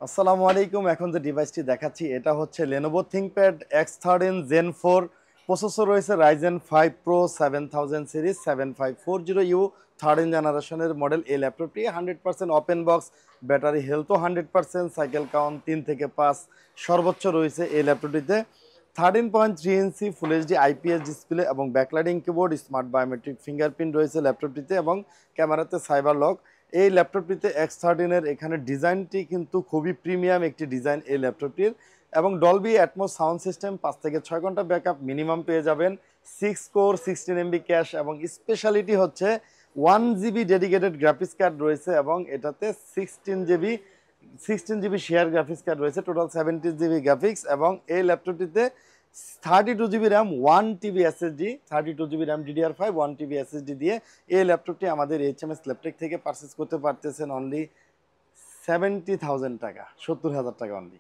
আসসালামু আলাইকুম। এখন যে ডিভাইসটি দেখাচ্ছি এটা হচ্ছে Lenovo ThinkPad X13 Gen 4। Processor রয়েছে Ryzen 5 Pro 7000 সিরিজ 7540U 13 জেনারেশনের মডেল। এই ল্যাপটপটি 100% ওপেন বক্স, ব্যাটারি হেলথও 100%, সাইকেল কাউন্ট 3 থেকে 5 সর্বোচ্চ রয়েছে এই ল্যাপটপটিতে। 13.3 inch full HD IPS display এবং backlighting keyboard, smart biometric fingerprint রয়েছে ল্যাপটপটিতে এবং ক্যামেরাতে সাইবার লক। এই ল্যাপটপটিতে X13 এখানে ডিজাইনটি কিন্তু খুবই প্রিমিয়াম একটি ডিজাইন এই ল্যাপটপটির, এবং ডলবি অ্যাটমস সাউন্ড সিস্টেম, 5 থেকে 6 ঘন্টা ব্যাকআপ মিনিমাম পেয়ে যাবেন। 6 কোর 16 এমবি ক্যাশ এবং স্পেশালিটি হচ্ছে 1 জিবি ডেডিকেটেড গ্রাফিক্স কার্ড রয়েছে এবং এটাতে 16 জিবি শেয়ার গ্রাফিক্স কার্ড রয়েছে, টোটাল 70 জিবি গ্রাফিক্স। এবং এই ল্যাপটপটিতে 32 GB RAM, 1 TB SSD, 32 GB RAM DDR5, 1 TB SSD দিয়ে এই ল্যাপটপটি আমাদের HMS ল্যাপটপ থেকে পারচেস করতে পারতেছেন অনলি 70,000 টাকা, 70,000 টাকা অনলি।